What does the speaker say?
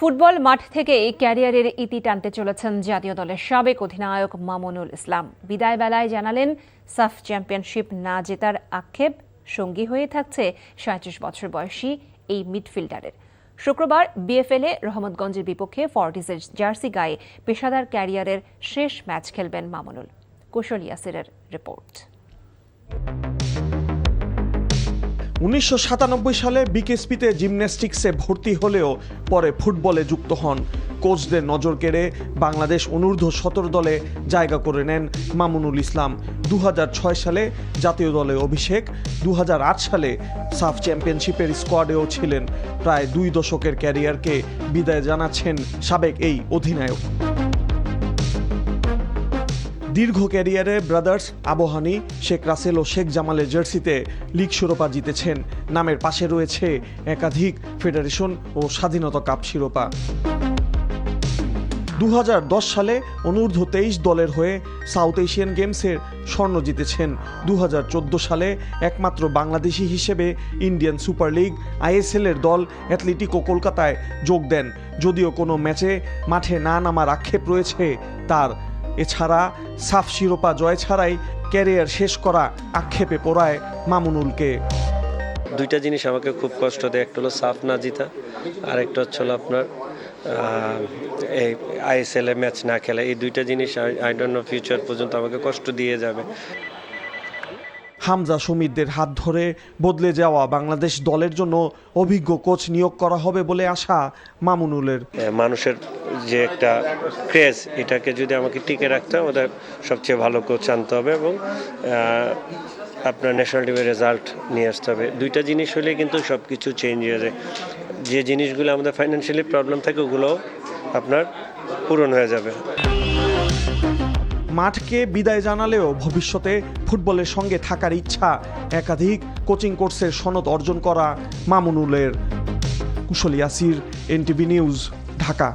Football মাঠ থেকেই ক্যারিয়ারের ইতি টানতে চলেছেন জাতীয় দলের সাবেক অধিনায়ক মামুনুল ইসলাম। বিদায় বেলায় জানালেন, সাফ চ্যাম্পিয়নশিপ না জেতার আক্ষেপ সঙ্গী হয়ে থাকছে ৩৭ বছর বয়সী এই মিডফিল্ডারের। শুক্রবার বিএফএলে রহমতগঞ্জের বিপক্ষে ফর্টিসের জার্সি গায়ে পেশাদার ক্যারিয়ারের শেষ ম্যাচ খেলবেন মামুনুল। কুশল ইয়াসিরের রিপোর্ট। ১৯৯৭ সালে বিকেএসপিতে জিমন্যাস্টিক্সে ভর্তি হলেও পরে ফুটবলে যুক্ত হন। কোচদের নজর কেড়ে বাংলাদেশ অনূর্ধ্ব-১৭ দলে জায়গা করে নেন মামুনুল ইসলাম। ২০০৬ সালে জাতীয় দলে অভিষেক, ২০০৮ সালে সাফ চ্যাম্পিয়নশিপের স্কোয়াডেও ছিলেন। প্রায় ২ দশকের ক্যারিয়ারকে বিদায় জানাচ্ছেন সাবেক এই অধিনায়ক। দীর্ঘ ক্যারিয়ারে ব্রাদার্স, আবাহনী, শেখ রাসেল ও শেখ জামালের জার্সিতে লিগ শিরোপা জিতেছেন। নামের পাশে রয়েছে একাধিক ফেডারেশন ও স্বাধীনতা কাপ শিরোপা। ২০১০ সালে অনূর্ধ্ব-২৩ দলের হয়ে সাউথ এশিয়ান গেমসের স্বর্ণ জিতেছেন। ২০১৪ সালে একমাত্র বাংলাদেশি হিসেবে ইন্ডিয়ান সুপার লিগ আইএসএল-এর দল অ্যাথলেটিকো কলকাতায় যোগ দেন। যদিও কোনো ম্যাচে মাঠে না নামার আক্ষেপ রয়েছে তার। এছাড়া সাফ শিরোপা জয় ছাড়াই ক্যারিয়ার শেষ করা আক্ষেপে পড়ায় মামুনুলকে। দুইটা জিনিস আমাকে খুব কষ্ট দেয়, একটা হলো সাফ না জিতা, আর একটা হচ্ছে আপনার এই আইএসএল এ ম্যাচ না খেলা। এই দুইটা জিনিস আই ডোন্ট নো ফিউচার পর্যন্ত আমাকে কষ্ট দিয়ে যাবে। হামজা সুমিতদের হাত ধরে বদলে যাওয়া বাংলাদেশ দলের জন্য অভিজ্ঞ কোচ নিয়োগ করা হবে বলে আশা মামুনুলের। মানুষের যে একটা ক্রেজ, এটাকে যদি আমাকে টিকে রাখতে হয়, আমাদের সবচেয়ে ভালো কোচ আনতে হবে এবং আপনার ন্যাশনাল টিমের রেজাল্ট নিয়ে আসতে হবে। দুইটা জিনিস হলে কিন্তু সব কিছু চেঞ্জ হয়ে যায়। যে জিনিসগুলো আমাদের ফাইন্যান্সিয়ালি প্রবলেম থাকে, ওগুলোও আপনার পূরণ হয়ে যাবে। মাঠকে বিদায় জানালেও ভবিষ্যতে ফুটবলের সঙ্গে থাকার ইচ্ছা। একাধিক কোচিং কোর্সের সনদ অর্জন করা মামুনুলের। কুশল ইয়াসির, এনটিভি নিউজ, ঢাকা।